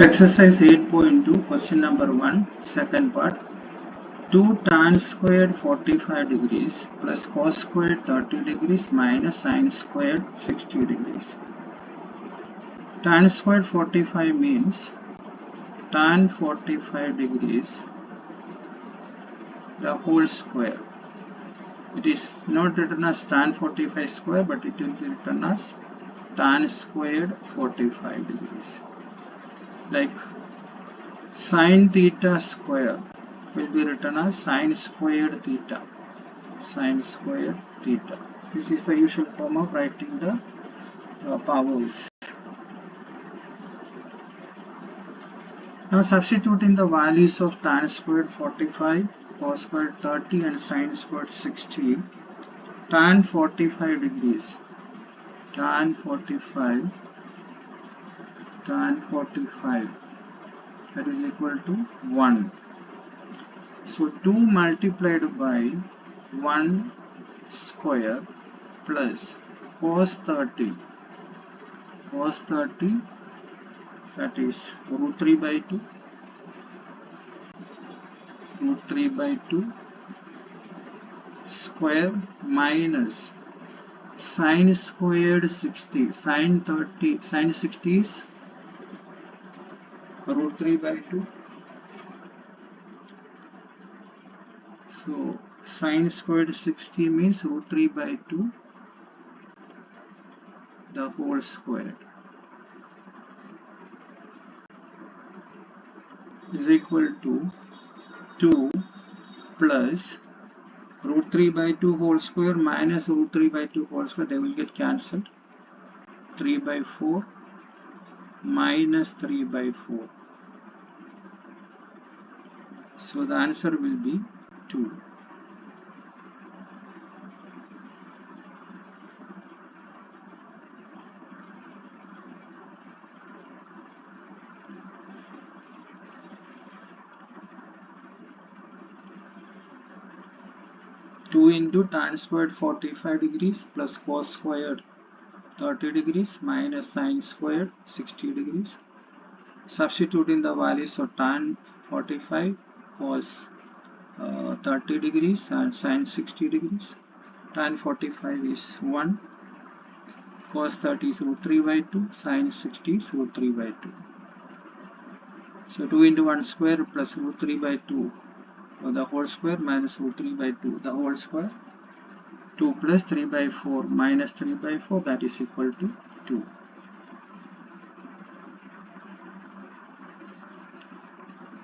Exercise 8.2 question number 1 second part 2 tan squared 45 degrees plus cos squared 30 degrees minus sin squared 60 degrees. Tan squared 45 means tan 45 degrees the whole square. It is not written as tan 45 square, but it will be written as tan squared 45 degrees. Like sin theta square will be written as sin squared theta. Sin squared theta. This is the usual form of writing the powers. Now substituting the values of tan squared 45, cos squared 30 and sin squared 60. Tan 45 degrees. Tan 45 that is equal to 1. So 2 multiplied by 1 square plus cos 30 that is root 3 by 2 square minus sin squared 60. Sin 60 is root 3 by 2. So sin squared 60 means root 3 by 2 the whole square is equal to 2 plus root 3 by 2 whole square minus root 3 by 2 whole square. They will get cancelled. 3 by 4 minus 3 by 4. So the answer will be 2. Two into tan squared 45 degrees plus cos squared 30 degrees minus sin squared 60 degrees. Substituting the values of tan 45 cos 30 degrees and sin 60 degrees. Tan 45 is 1, cos 30 is root 3 by 2, sin 60 is root 3 by 2. So 2 into 1 square plus root 3 by 2 the whole square minus root 3 by 2 the whole square. 2 plus 3 by 4 minus 3 by 4 that is equal to 2.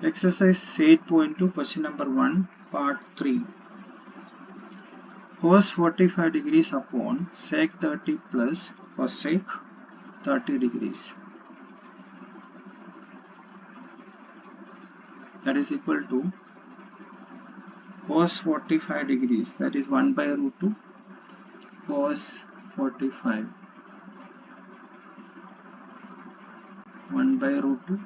Exercise 8.2 question number 1 part 3. Cos 45 degrees upon sec 30 plus cosec 30 degrees. That is equal to cos 45 degrees, that is 1 by root 2 cos 45 1 by root 2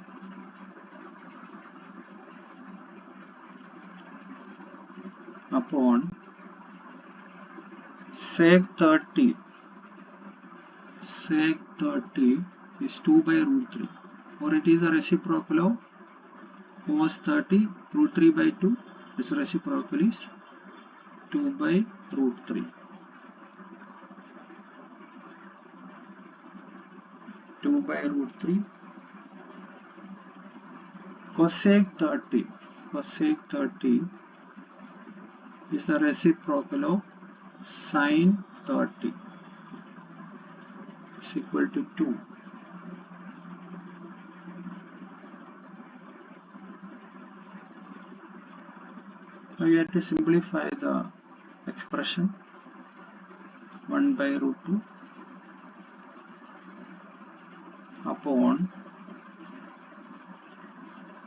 upon sec 30 is 2 by root 3, or it is a reciprocal of cos 30 root 3 by 2. Its reciprocal is 2 by root 3. 2 by root 3 cosec 30 is the reciprocal of sin 30 is equal to 2. Now you have to simplify the expression. 1 by root 2 upon,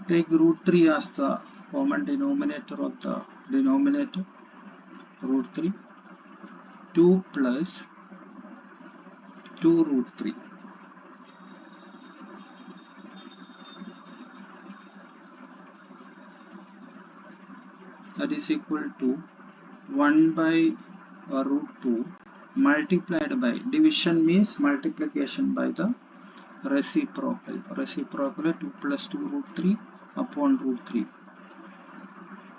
take root 3 as the common denominator of the denominator, root 3, 2 plus 2 root 3. That is equal to 1 by root 2 multiplied by, division means multiplication by the reciprocal. Reciprocal 2 plus 2 root 3 upon root 3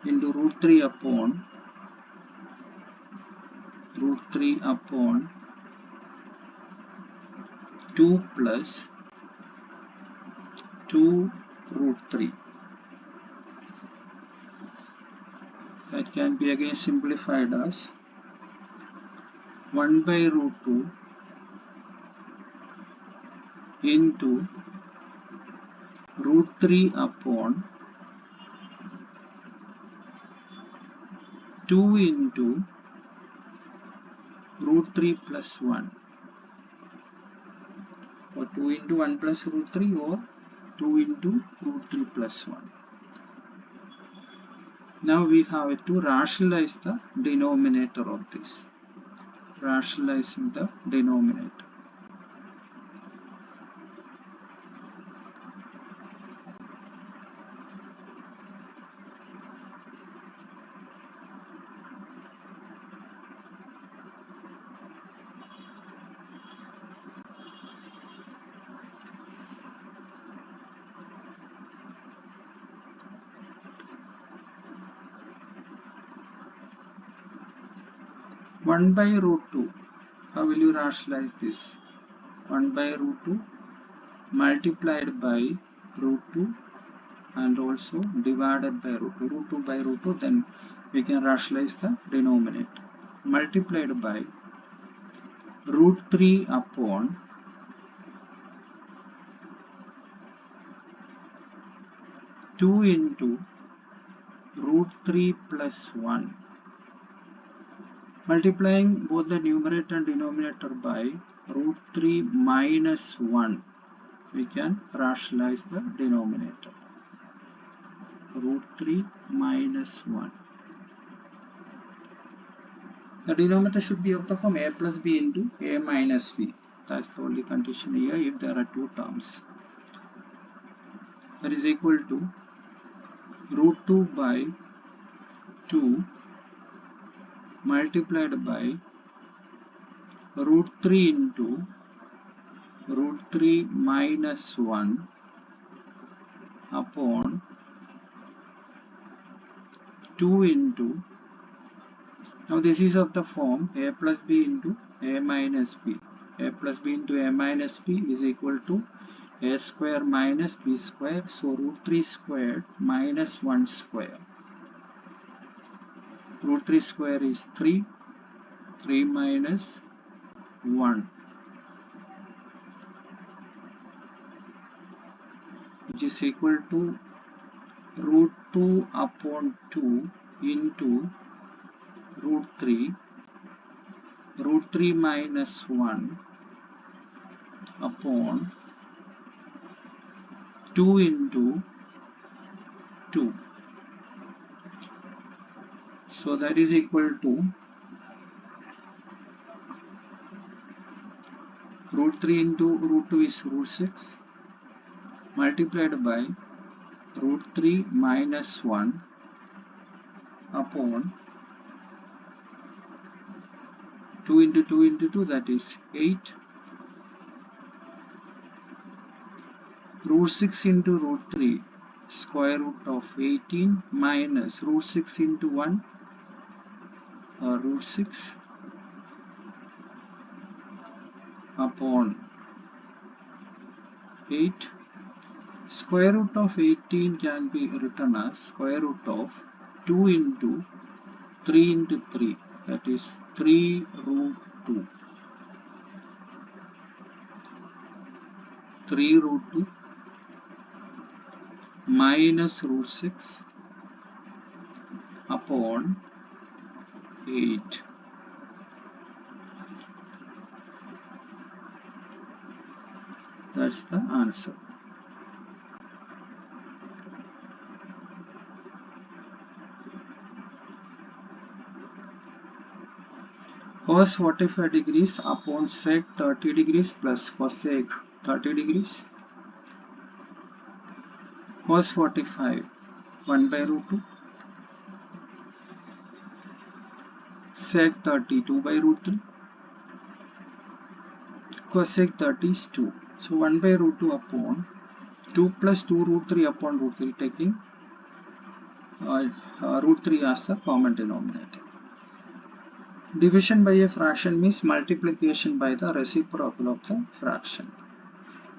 into root 3 upon root 3 upon 2 plus 2 root 3. That can be again simplified as 1 by root 2 into root 3 upon 2 into root 3 plus 1, or 2 into 1 plus root 3, or 2 into root 3 plus 1. Now we have to rationalize the denominator of this. Rationalizing the denominator. One by root 2. How will you rationalize this? 1 by root 2 multiplied by root 2 and also divided by root 2. Root 2 by root 2, then we can rationalize the denominator. Multiplied by root 3 upon 2 into root 3 plus 1. Multiplying both the numerator and denominator by root 3 minus 1, we can rationalize the denominator. Root 3 minus 1. The denominator should be of the form a plus b into a minus b. That's the only condition here if there are two terms. That is equal to root 2 by 2 multiplied by root 3 into root 3 minus 1 upon 2 into, now this is of the form a plus b into a minus b. A plus b into a minus b is equal to a square minus b square. So root 3 squared minus 1 square. Root 3 square is 3. 3 minus 1, which is equal to root 2 upon 2 into root 3 minus 1 upon 2 into 2. So that is equal to root 3 into root 2 is root 6 multiplied by root 3 minus 1 upon 2 into 2 into 2, that is 8. Root 6 into root 3, square root of 18 minus root 6 into 1, root 6 upon 8. Square root of 18 can be written as square root of 2 into 3 into 3, that is 3 root 2. 3 root 2 minus root 6 upon 8. That's the answer. Cos 45 degrees upon sec 30 degrees plus cosec 30 degrees. Cos 45 1 by root 2. Sec 30 2 by root 3. Cosec 30 is 2. So 1 by root 2 upon 2 plus 2 root 3 upon root 3, taking root 3 as the common denominator. Division by a fraction means multiplication by the reciprocal of the fraction.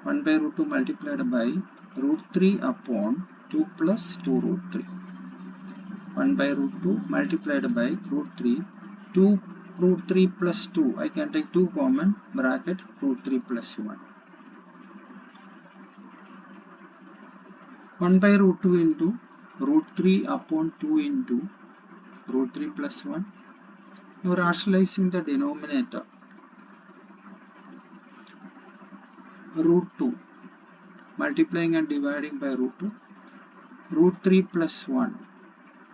1 by root 2 multiplied by root 3 upon 2 plus 2 root 3. 1 by root 2 multiplied by root 3. 2 root 3 plus 2. I can take 2 common, bracket root 3 plus 1. 1 by root 2 into root 3 upon 2 into root 3 plus 1. Now rationalizing the denominator. Root 2 multiplying and dividing by root 2. Root 3 plus 1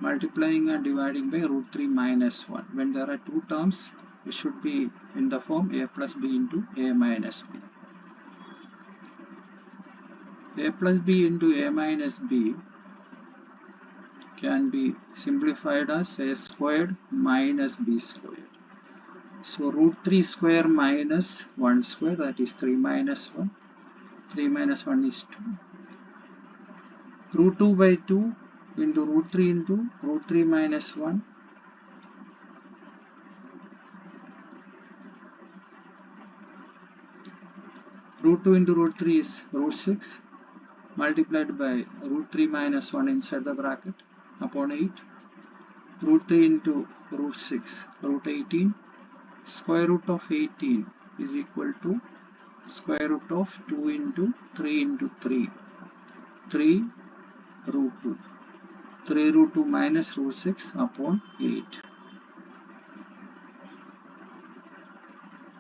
multiplying and dividing by root 3 minus 1. When there are two terms, it should be in the form a plus b into a minus b. A plus b into a minus b can be simplified as a squared minus b squared. So root 3 square minus 1 square, that is 3 minus 1. 3 minus 1 is 2. Root 2 by 2 into root 3 into root 3 minus 1. Root 2 into root 3 is root 6 multiplied by root 3 minus 1 inside the bracket upon 8. Root 3 into root 6, root 18. Square root of 18 is equal to square root of 2 into 3 into 3. 3 root 2. 3 root 2 minus root 6 upon 8.